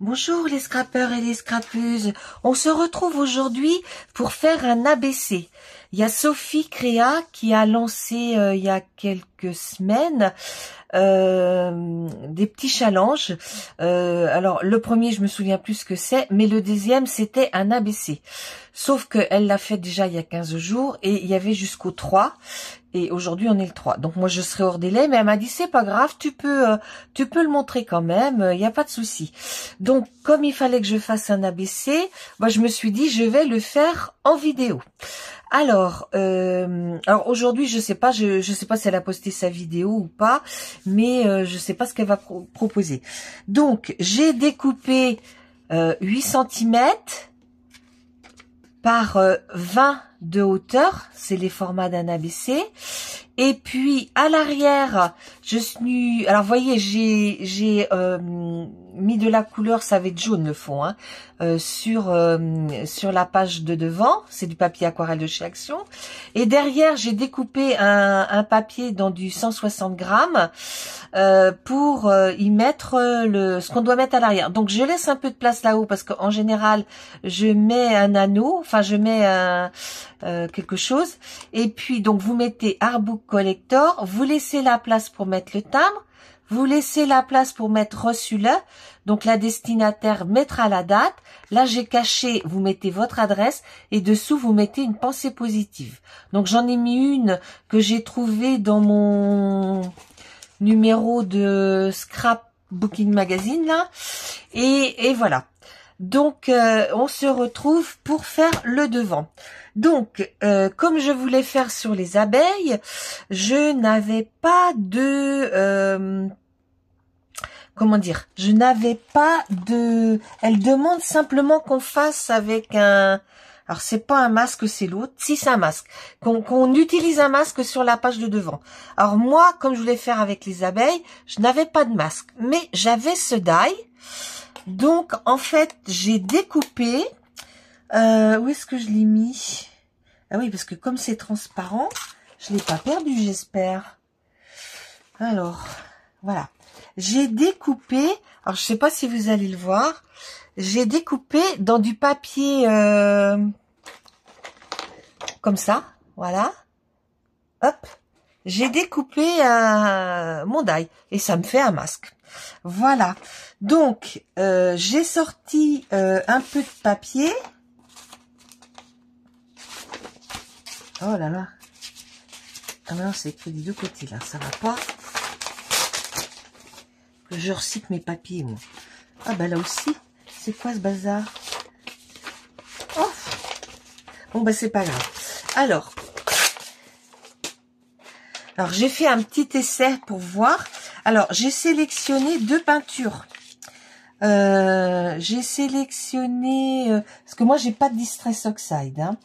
Bonjour les scrappeurs et les scrappeuses, on se retrouve aujourd'hui pour faire un ABC. Il y a Sophie Créa qui a lancé il y a quelques semaines des petits challenges. Alors le premier je me souviens plus ce que c'est, mais le deuxième c'était un ABC. Sauf qu'elle l'a fait déjà il y a 15 jours et il y avait jusqu'au 3. Et aujourd'hui on est le 3. Donc moi je serai hors délai, mais elle m'a dit c'est pas grave, tu peux le montrer quand même, il n'y a pas de souci. Donc comme il fallait que je fasse un ABC, moi je me suis dit je vais le faire en vidéo. Alors aujourd'hui je sais pas, je sais pas si elle a posté sa vidéo ou pas, mais je sais pas ce qu'elle va proposer. Donc j'ai découpé 8 cm par 20 de hauteur, c'est les formats d'un ABC. Et puis à l'arrière, alors voyez, j'ai mis de la couleur, ça va être jaune le fond, hein, sur la page de devant, c'est du papier aquarelle de chez Action. Et derrière, j'ai découpé un papier dans du 160 grammes pour y mettre ce qu'on doit mettre à l'arrière. Donc je laisse un peu de place là-haut parce qu'en général, je mets un anneau, enfin je mets quelque chose. Et puis donc vous mettez Artbook Collector, vous laissez la place pour mettre le timbre, vous laissez la place pour mettre reçu-le, donc la destinataire mettra la date. Là j'ai caché, vous mettez votre adresse et dessous vous mettez une pensée positive. Donc j'en ai mis une que j'ai trouvée dans mon numéro de Scrapbooking Magazine là, et voilà. Donc on se retrouve pour faire le devant. Donc comme je voulais faire sur les abeilles, je n'avais pas de comment dire, je n'avais pas de, elle demande simplement qu'on fasse avec un, alors c'est pas un masque, c'est l'autre, si c'est un masque, qu'on utilise un masque sur la page de devant. Alors moi, comme je voulais faire avec les abeilles, je n'avais pas de masque, mais j'avais ce die. Donc en fait j'ai découpé, où est-ce que je l'ai mis? Ah oui, parce que comme c'est transparent, je l'ai pas perdu, j'espère. Alors voilà, j'ai découpé, alors je sais pas si vous allez le voir, j'ai découpé dans du papier comme ça, voilà, hop, j'ai découpé mon die et ça me fait un masque. Voilà, donc j'ai sorti un peu de papier. Oh là là, ah non, c'est écrit des deux côtés là, ça va pas. Que je recycle mes papiers moi. Ah bah là aussi, c'est quoi ce bazar? Oh, bon bah c'est pas grave. Alors j'ai fait un petit essai pour voir. Alors j'ai sélectionné deux peintures. J'ai sélectionné parce que moi j'ai pas de Distress Oxide, hein.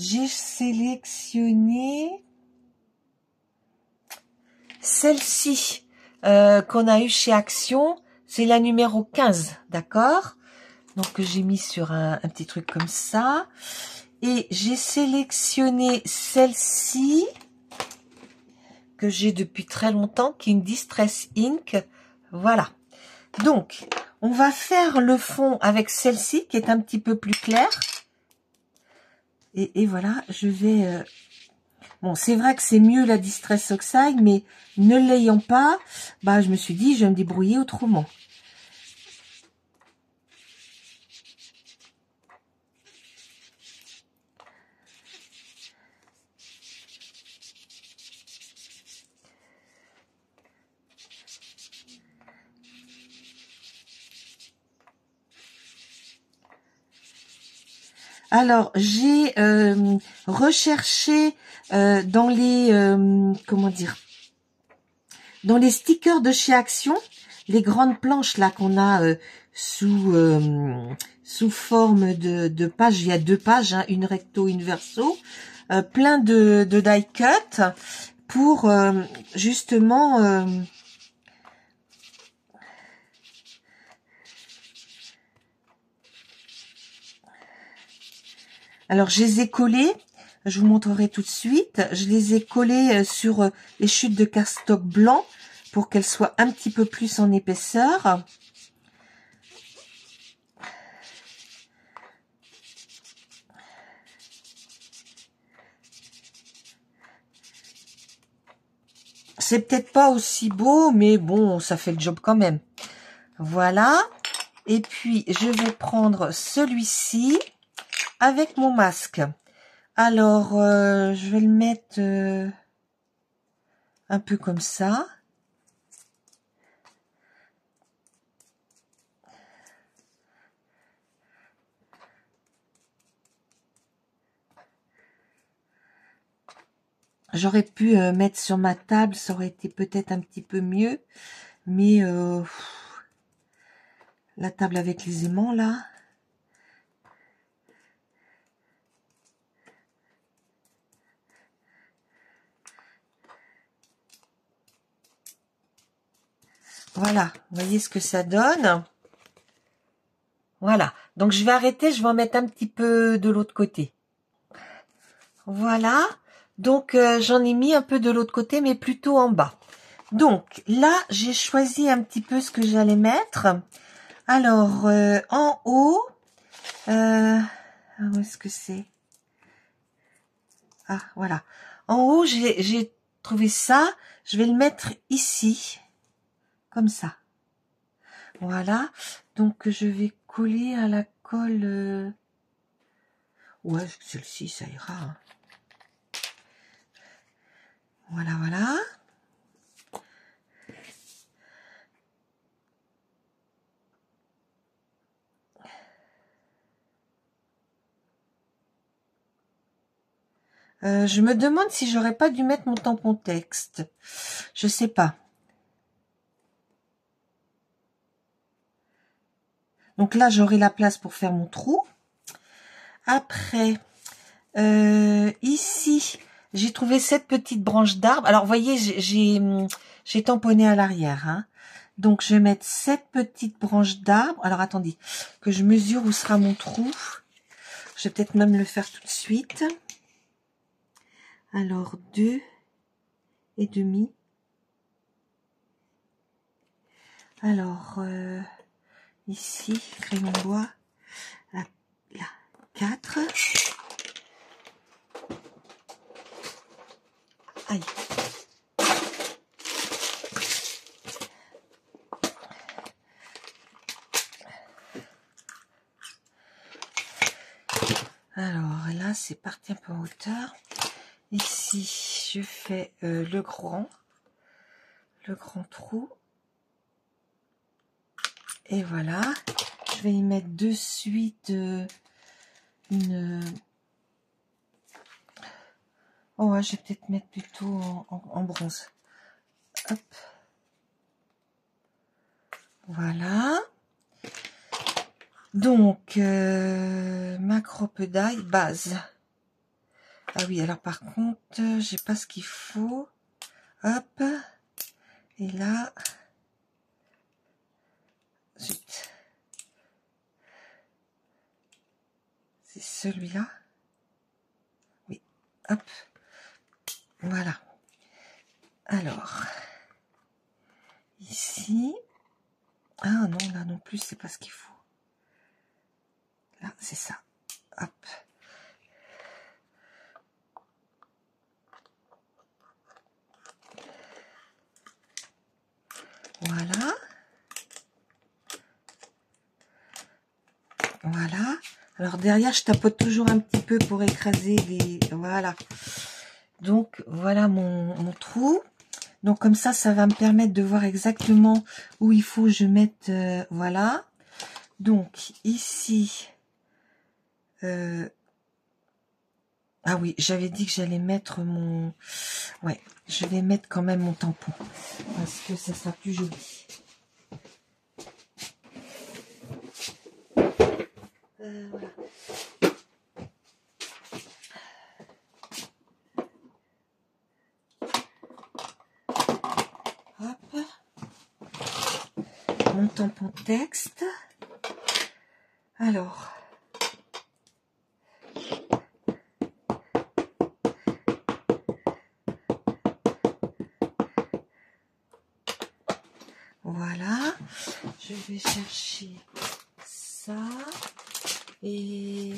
J'ai sélectionné celle-ci qu'on a eu chez Action, c'est la numéro 15, d'accord? Donc que j'ai mis sur un petit truc comme ça. Et j'ai sélectionné celle-ci que j'ai depuis très longtemps, qui est une Distress Ink. Voilà. Donc, on va faire le fond avec celle-ci, qui est un petit peu plus claire. Et voilà, je vais... Bon, c'est vrai que c'est mieux la Distress Oxide, mais ne l'ayant pas, bah, je me suis dit, je vais me débrouiller autrement. Alors, j'ai recherché dans les comment dire, dans les stickers de chez Action, les grandes planches là qu'on a sous forme de pages. Il y a deux pages, hein, une recto, une verso, plein de die cut pour justement alors, je les ai collés, je vous montrerai tout de suite. Je les ai collés sur les chutes de cardstock blanc pour qu'elles soient un petit peu plus en épaisseur. c'est peut-être pas aussi beau, mais bon, ça fait le job quand même. Voilà. Et puis, je vais prendre celui-ci avec mon masque. Alors, je vais le mettre un peu comme ça. J'aurais pu mettre sur ma table, ça aurait été peut-être un petit peu mieux. Mais la table avec les aimants, là. Voilà, vous voyez ce que ça donne. Voilà, donc je vais arrêter, je vais en mettre un petit peu de l'autre côté. Voilà, donc j'en ai mis un peu de l'autre côté, mais plutôt en bas. Donc là, j'ai choisi un petit peu ce que j'allais mettre. Alors, en haut, où est-ce que c'est? Ah, voilà. En haut, j'ai trouvé ça. Je vais le mettre ici, comme ça. Voilà, donc je vais coller à la colle. Ouais, celle-ci, ça ira. Hein. Voilà, voilà. Je me demande si j'aurais pas dû mettre mon tampon texte. Je sais pas. Donc là, j'aurai la place pour faire mon trou. Après, ici, j'ai trouvé cette petite branche d'arbre. Alors, vous voyez, j'ai tamponné à l'arrière. Hein. Donc, je vais mettre cette petite branche d'arbre. Alors, attendez, que je mesure où sera mon trou. Je vais peut-être même le faire tout de suite. Alors, 2,5. Alors, ici, crayon bois. Là, 4. Aïe. Alors là, c'est parti un peu en hauteur. Ici, je fais le grand trou. Et voilà. Je vais y mettre de suite une... Oh ouais, je vais peut-être mettre plutôt en bronze. Hop. Voilà. Donc, ma cropedaille base. Ah oui, alors par contre, j'ai pas ce qu'il faut. Hop. Et là, zut. C'est celui-là. Oui. Hop. Voilà. Alors, ici. Ah non, là non plus, c'est pas ce qu'il faut. Là, c'est ça. Hop. Voilà. Voilà. Alors derrière, je tapote toujours un petit peu pour écraser les... Voilà. Donc, voilà mon trou. Donc, comme ça va me permettre de voir exactement où il faut que je mette... voilà. Donc, ici... ah oui, j'avais dit que j'allais mettre mon... Ouais, je vais mettre quand même mon tampon. Parce que ça sera plus joli. Voilà. Hop. Mon tampon texte. Alors. Voilà. Je vais chercher ça. Et...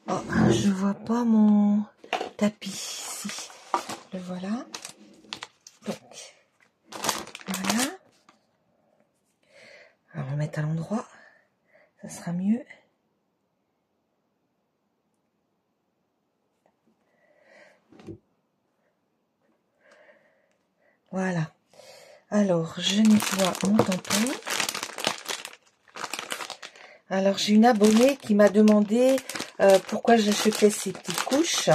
Oh, je vois pas mon tapis ici. Le voilà. Donc, voilà. Alors, on va mettre à l'endroit. Ça sera mieux. Voilà. Alors, je nettoie mon tampon. Alors, j'ai une abonnée qui m'a demandé pourquoi j'achetais ces petites couches.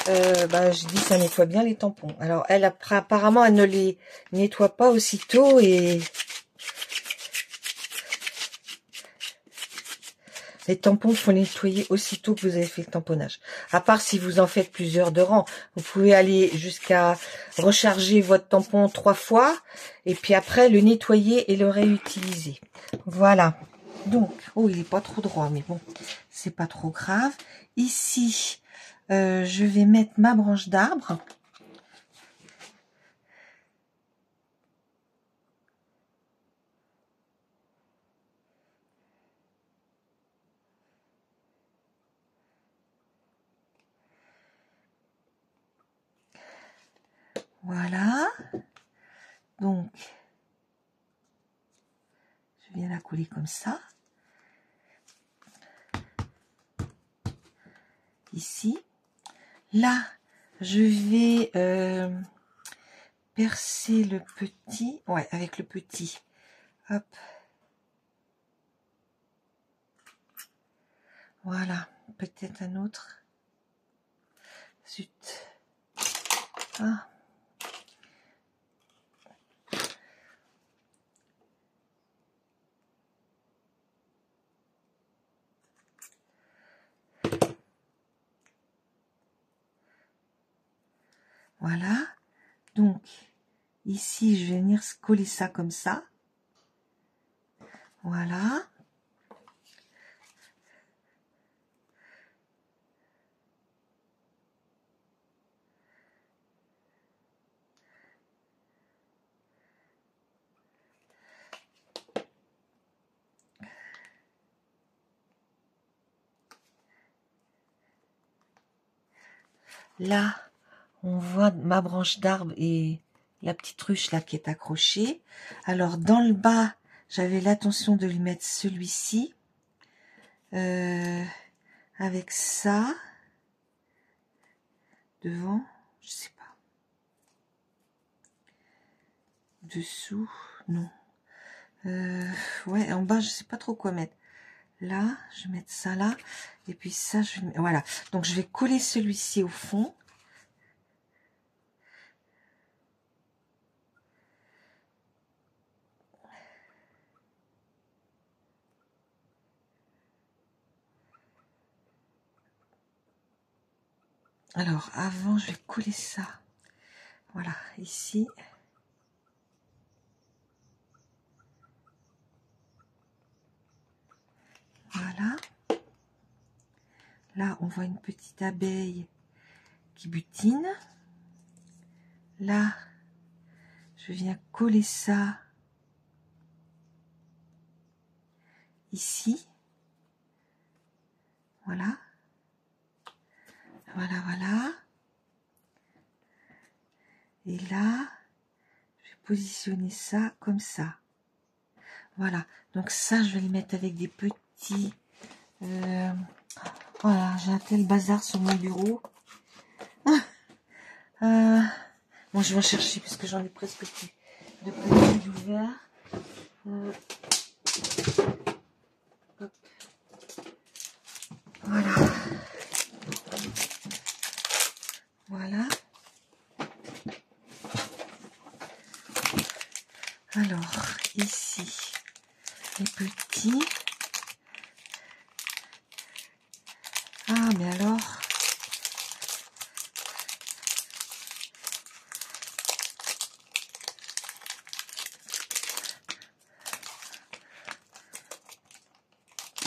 Je dis ça nettoie bien les tampons. Alors, elle apparemment, elle ne les nettoie pas aussitôt et les tampons, faut les nettoyer aussitôt que vous avez fait le tamponnage. À part si vous en faites plusieurs de rang. Vous pouvez aller jusqu'à recharger votre tampon 3 fois. Et puis après, le nettoyer et le réutiliser. Voilà. Donc, oh, il est pas trop droit, mais bon, c'est pas trop grave. Ici, je vais mettre ma branche d'arbre. Voilà. Donc, je viens la coller comme ça. Ici. Là, je vais percer le petit. Ouais, avec le petit. Hop. Voilà. Peut-être un autre. Zut. Ah. Voilà. Donc, ici, je vais venir coller ça comme ça. Voilà. Là, on voit ma branche d'arbre et la petite ruche là qui est accrochée. Alors, dans le bas, j'avais l'intention de lui mettre celui-ci. Avec ça. Devant, je sais pas. Dessous, non. Ouais, en bas, je sais pas trop quoi mettre. Là, je vais mettre ça là. Et puis ça, je vais... Voilà. Donc, je vais coller celui-ci au fond. Alors, avant, je vais coller ça. Voilà, ici. Voilà. Là, on voit une petite abeille qui butine. Là, je viens coller ça ici. Voilà. Voilà, voilà. Et là, je vais positionner ça comme ça. Voilà. Donc ça, je vais le mettre avec des petits... Voilà, j'ai un tel bazar sur mon bureau. Bon, je vais en chercher parce que j'en ai presque plus de petits ouverts. Hop. Voilà. Voilà. Alors, ici, les petits. Ah, mais alors...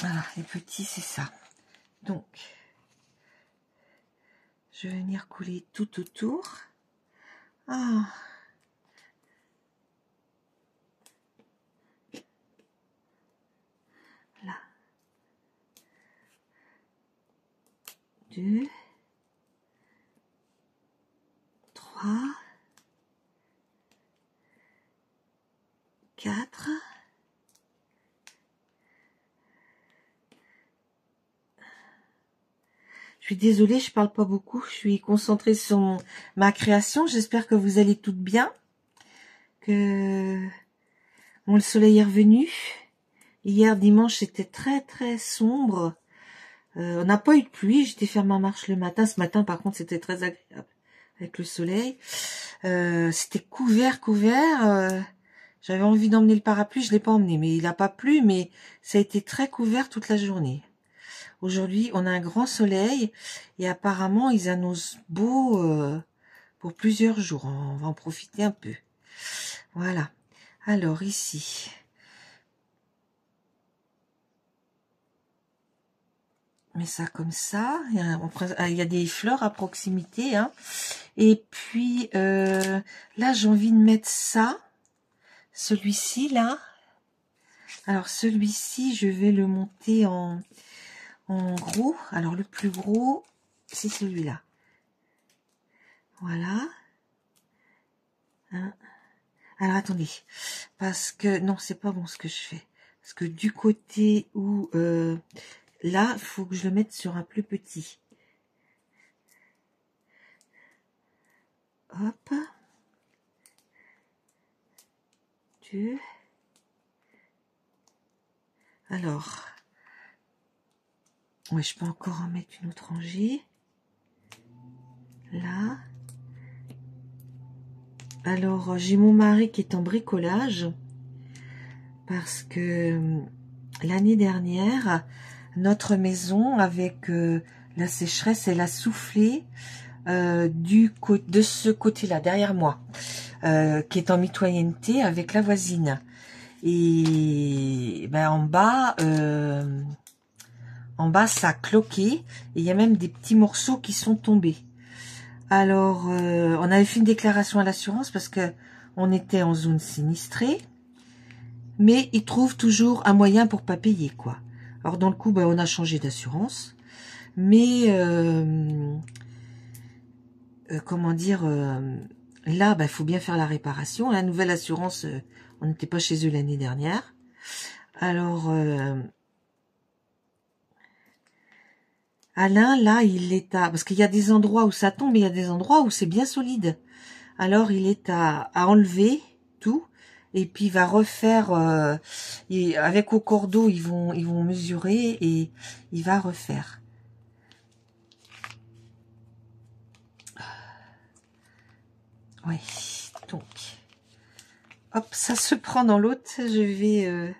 Voilà, les petits, c'est ça. Donc, je vais venir coller tout autour. Ah. Là. 2, 3, 4. Je suis désolée, je parle pas beaucoup. Je suis concentrée sur ma création. J'espère que vous allez toutes bien. Que bon, le soleil est revenu. Hier dimanche, c'était très sombre. On n'a pas eu de pluie. J'étais faire ma marche le matin. Ce matin, par contre, c'était très agréable avec le soleil. C'était couvert. J'avais envie d'emmener le parapluie, je l'ai pas emmené, mais il a pas plu, mais ça a été très couvert toute la journée. Aujourd'hui, on a un grand soleil et apparemment, ils annoncent beau pour plusieurs jours. On va en profiter un peu. Voilà. Alors, ici. Mais ça comme ça. Il y a des fleurs à proximité. Hein. Et puis, là, j'ai envie de mettre ça. Celui-ci, là. Alors, celui-ci, je vais le monter en gros. Alors, le plus gros, c'est celui-là. Voilà. Hein. Alors, attendez. Parce que, non, c'est pas bon ce que je fais. Parce que du côté où, là, il faut que je le mette sur un plus petit. Hop. 2. Alors. Ouais, je peux encore en mettre une autre rangée. Là. Alors, j'ai mon mari qui est en bricolage. Parce que l'année dernière, notre maison, avec la sécheresse, elle a soufflé de ce côté-là, derrière moi, qui est en mitoyenneté avec la voisine. Et ben, en bas, ça a cloqué. Et il y a même des petits morceaux qui sont tombés. Alors, on avait fait une déclaration à l'assurance parce que on était en zone sinistrée. Mais ils trouvent toujours un moyen pour pas payer, quoi. Alors, dans le coup, ben, on a changé d'assurance. Mais, comment dire, là, ben, faut bien faire la réparation. La nouvelle assurance, on n'était pas chez eux l'année dernière. Alors, Alain, là, il est à... Parce qu'il y a des endroits où ça tombe, et il y a des endroits où c'est bien solide. Alors, il est à enlever tout. Et puis, il va refaire... avec au cordeau, ils vont mesurer et il va refaire. Oui, donc... Hop, ça se prend dans l'autre. Je vais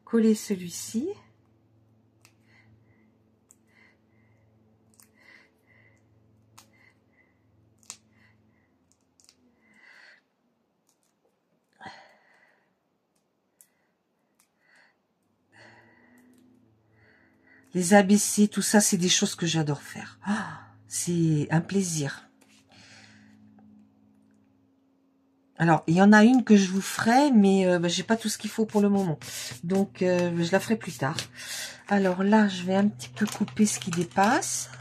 coller celui-ci. Les ABC, tout ça, c'est des choses que j'adore faire. Ah, c'est un plaisir. Alors, il y en a une que je vous ferai, mais bah, j'ai pas tout ce qu'il faut pour le moment. Donc, je la ferai plus tard. Alors là, je vais un petit peu couper ce qui dépasse.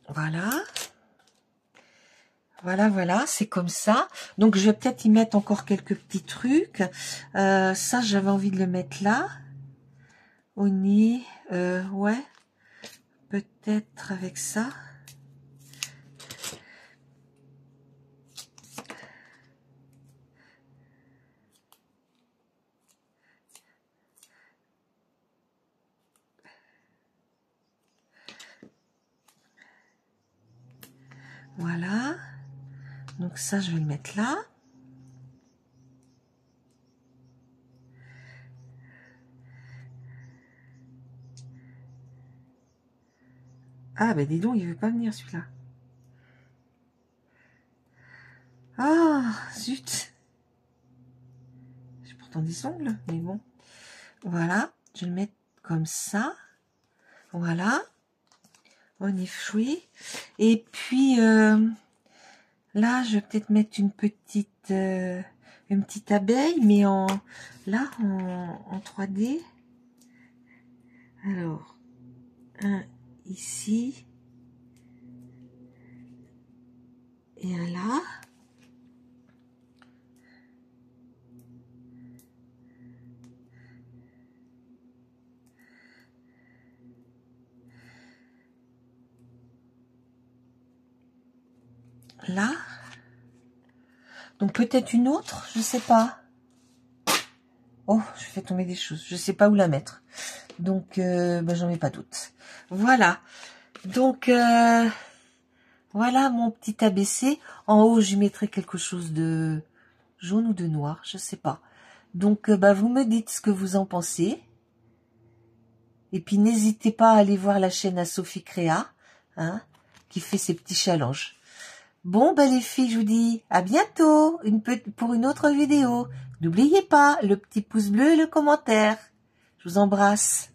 Voilà. Voilà, c'est comme ça. Donc, je vais peut-être y mettre encore quelques petits trucs. Ça, j'avais envie de le mettre là. Au nez, ouais. Peut-être avec ça. Voilà. Donc ça, je vais le mettre là. Ah, ben dis donc, il veut pas venir celui-là. Ah, zut. J'ai pourtant des ongles, mais bon. Voilà, je vais le mettre comme ça. Voilà. On est fruit. Et puis, là, je vais peut-être mettre une petite abeille, mais en 3D. Alors, un ici. Et un là. là. Donc peut-être une autre, je sais pas. Oh, je fais tomber des choses. Je sais pas où la mettre. Donc, j'en ai pas doute. Voilà. Donc, voilà mon petit ABC. En haut, je mettrai quelque chose de jaune ou de noir, je sais pas. Donc, vous me dites ce que vous en pensez. Et puis, n'hésitez pas à aller voir la chaîne à Sophie Créa, hein, qui fait ses petits challenges. Bon, les filles, je vous dis à bientôt pour une autre vidéo. N'oubliez pas le petit pouce bleu et le commentaire. Je vous embrasse.